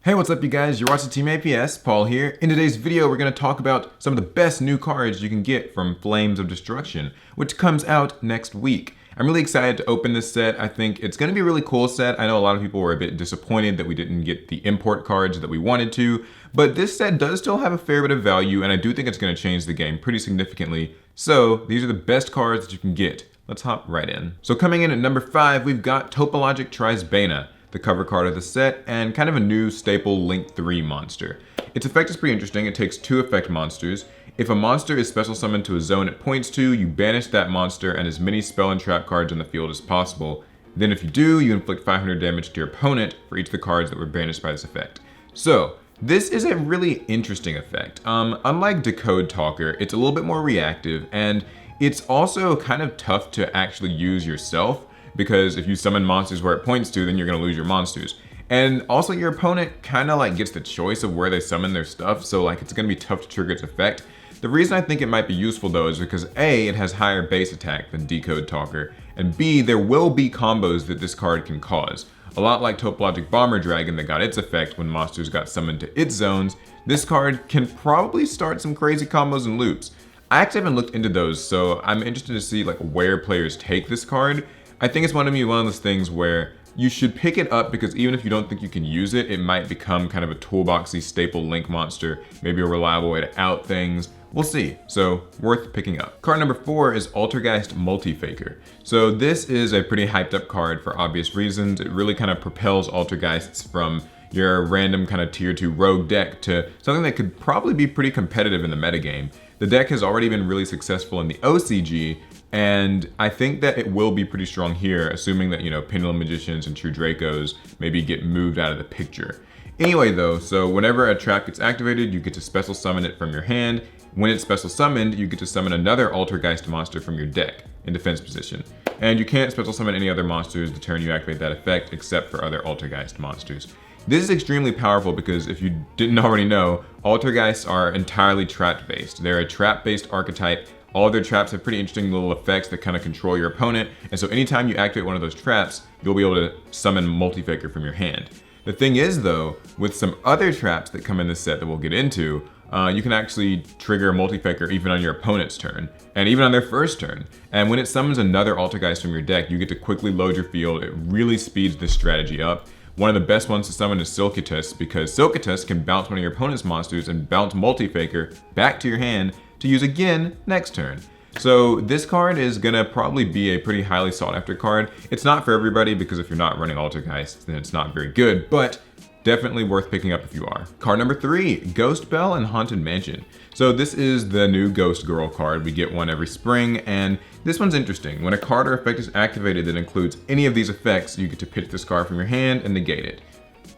Hey, what's up you guys? You're watching Team APS, Paul here. In today's video, we're going to talk about some of the best new cards you can get from Flames of Destruction, which comes out next week. I'm really excited to open this set. I think it's going to be a really cool set. I know a lot of people were a bit disappointed that we didn't get the import cards that we wanted to, but this set does still have a fair bit of value, and I do think it's going to change the game pretty significantly. So these are the best cards that you can get. Let's hop right in. So coming in at number 5, we've got Topologic Trisbana, the cover card of the set, and kind of a new staple Link 3 monster. Its effect is pretty interesting. It takes 2 effect monsters. If a monster is special summoned to a zone it points to, you banish that monster and as many spell and trap cards on the field as possible. Then if you do, you inflict 500 damage to your opponent for each of the cards that were banished by this effect. So this is a really interesting effect. Unlike Decode Talker, it's a little bit more reactive, and it's also kind of tough to actually use yourself, because if you summon monsters where it points to, then you're going to lose your monsters. And also your opponent kind of like gets the choice of where they summon their stuff, so like it's going to be tough to trigger its effect. The reason I think it might be useful though is because A, it has higher base attack than Decode Talker, and B, there will be combos that this card can cause. A lot like Topologic Bomber Dragon that got its effect when monsters got summoned to its zones, this card can probably start some crazy combos and loops. I actually haven't looked into those, so I'm interested to see like where players take this card. I think it's one of those things where you should pick it up because even if you don't think you can use it, it might become kind of a toolboxy staple Link monster, maybe a reliable way to out things. We'll see, so worth picking up. Card number 4 is Altergeist Multifaker. So this is a pretty hyped up card for obvious reasons. It really kind of propels Altergeists from your random kind of tier 2 rogue deck to something that could probably be pretty competitive in the metagame. The deck has already been really successful in the OCG, and I think that it will be pretty strong here, assuming that, Pendulum Magicians and True Dracos maybe get moved out of the picture. Anyway though, so whenever a trap gets activated, you get to special summon it from your hand. When it's special summoned, you get to summon another Altergeist monster from your deck in defense position. And you can't special summon any other monsters the turn you activate that effect except for other Altergeist monsters. This is extremely powerful because if you didn't already know, Altergeists are entirely trap based. They're a trap based archetype. All of their traps have pretty interesting little effects that kind of control your opponent, and so anytime you activate one of those traps, you'll be able to summon Multifaker from your hand. The thing is though, with some other traps that come in this set that we'll get into, you can actually trigger Multifaker even on your opponent's turn, and even on their first turn. And when it summons another Altergeist from your deck, you get to quickly load your field. It really speeds this strategy up. One of the best ones to summon is Silkitus, because Silkitus can bounce one of your opponent's monsters and bounce Multifaker back to your hand to use again next turn. So this card is gonna probably be a pretty highly sought after card. It's not for everybody because if you're not running Altergeist, then it's not very good, but definitely worth picking up if you are. Card number 3, Ghost Bell and Haunted Mansion. So this is the new Ghost Girl card. We get one every spring, and this one's interesting. When a card or effect is activated that includes any of these effects, you get to pitch this card from your hand and negate it.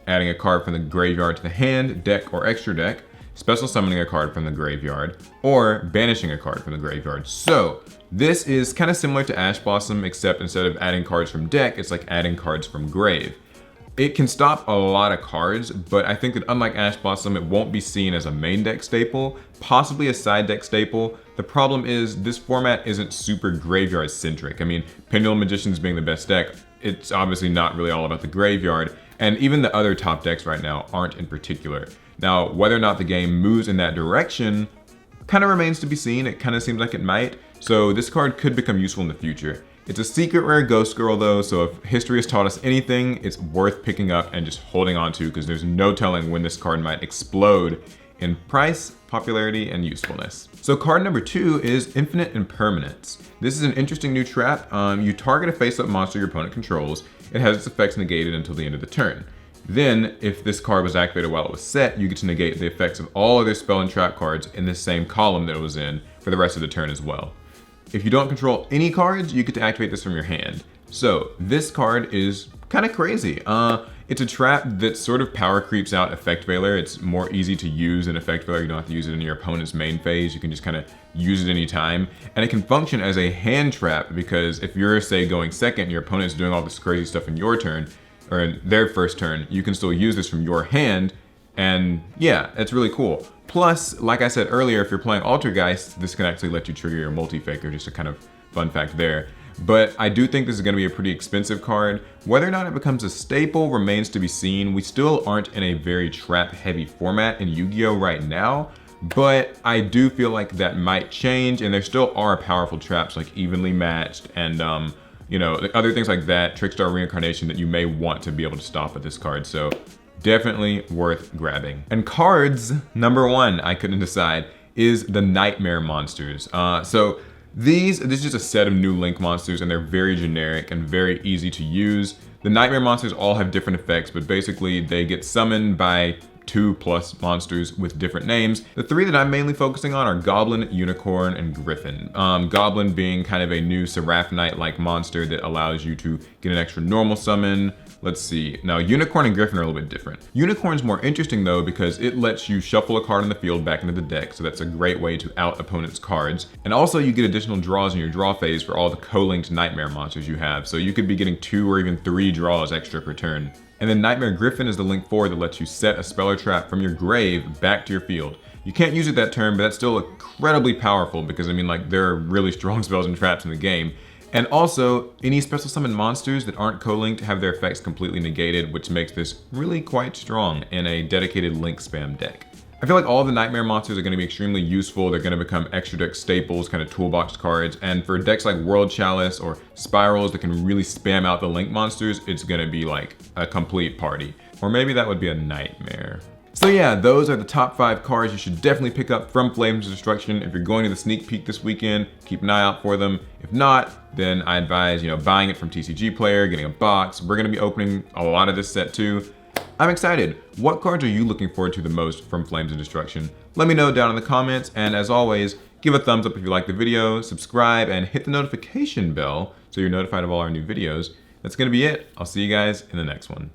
Adding a card from the graveyard to the hand, deck, or extra deck, special summoning a card from the graveyard, or banishing a card from the graveyard. So this is kind of similar to Ash Blossom, except instead of adding cards from deck, it's like adding cards from grave. It can stop a lot of cards, but I think that unlike Ash Blossom, it won't be seen as a main deck staple, possibly a side deck staple. The problem is this format isn't super graveyard centric. I mean, Pendulum Magicians being the best deck, it's obviously not really all about the graveyard, and even the other top decks right now aren't in particular. Now, whether or not the game moves in that direction kind of remains to be seen. It kind of seems like it might, so this card could become useful in the future. It's a secret rare Ghost Girl though, so if history has taught us anything, it's worth picking up and just holding on to because there's no telling when this card might explode in price, popularity, and usefulness. So card number 2 is Infinite Impermanence. This is an interesting new trap. You target a face-up monster your opponent controls. It has its effects negated until the end of the turn. Then, if this card was activated while it was set, you get to negate the effects of all other spell and trap cards in the same column that it was in for the rest of the turn as well. If you don't control any cards, you get to activate this from your hand. So this card is kind of crazy. It's a trap that sort of power creeps out Effect Veiler. It's more easy to use in Effect Veiler. You don't have to use it in your opponent's main phase. You can just kind of use it anytime. And it can function as a hand trap because if you're, say, going second and your opponent's doing all this crazy stuff in your turn, or in their first turn, you can still use this from your hand. And yeah, it's really cool. Plus, like I said earlier, if you're playing Altergeist, this can actually let you trigger your Multifaker, just a kind of fun fact there. but I do think this is going to be a pretty expensive card. Whether or not it becomes a staple remains to be seen. We still aren't in a very trap-heavy format in Yu-Gi-Oh! Right now, but I do feel like that might change, and there still are powerful traps like Evenly Matched and you know, other things like that, Trickstar Reincarnation, that you may want to be able to stop with this card. So definitely worth grabbing. And cards number 1, I couldn't decide, is the Nightmare Monsters. So this is just a set of new Link monsters, and they're very generic and very easy to use. The Nightmare monsters all have different effects, but basically they get summoned by 2+ monsters with different names. The 3 that I'm mainly focusing on are Goblin, Unicorn, and Griffin. Goblin being kind of a new Seraphonite-like monster that allows you to get an extra normal summon. Let's see. Now, Unicorn and Griffin are a little bit different. Unicorn's more interesting though because it lets you shuffle a card in the field back into the deck, so that's a great way to out opponents' cards. And also you get additional draws in your draw phase for all the co-linked Nightmare monsters you have, so you could be getting 2 or even 3 draws extra per turn. And then Nightmare Griffin is the link 4 that lets you set a spell or trap from your grave back to your field. You can't use it that turn, but that's still incredibly powerful because I mean, like, there are really strong spells and traps in the game. And also, any special summon monsters that aren't co-linked have their effects completely negated, which makes this really quite strong in a dedicated link spam deck. I feel like all of the Nightmare monsters are going to be extremely useful. They're going to become extra deck staples, kind of toolbox cards. And for decks like World Chalice or Spirals that can really spam out the Link monsters, it's going to be like a complete party. Or maybe that would be a nightmare. So yeah, those are the top 5 cards you should definitely pick up from Flames of Destruction. If you're going to the sneak peek this weekend, keep an eye out for them. If not, then I advise, you know, buying it from TCG Player, getting a box. We're going to be opening a lot of this set too. I'm excited. What cards are you looking forward to the most from Flames of Destruction? Let me know down in the comments, and as always, give a thumbs up if you like the video, subscribe, and hit the notification bell so you're notified of all our new videos. That's gonna be it. I'll see you guys in the next one.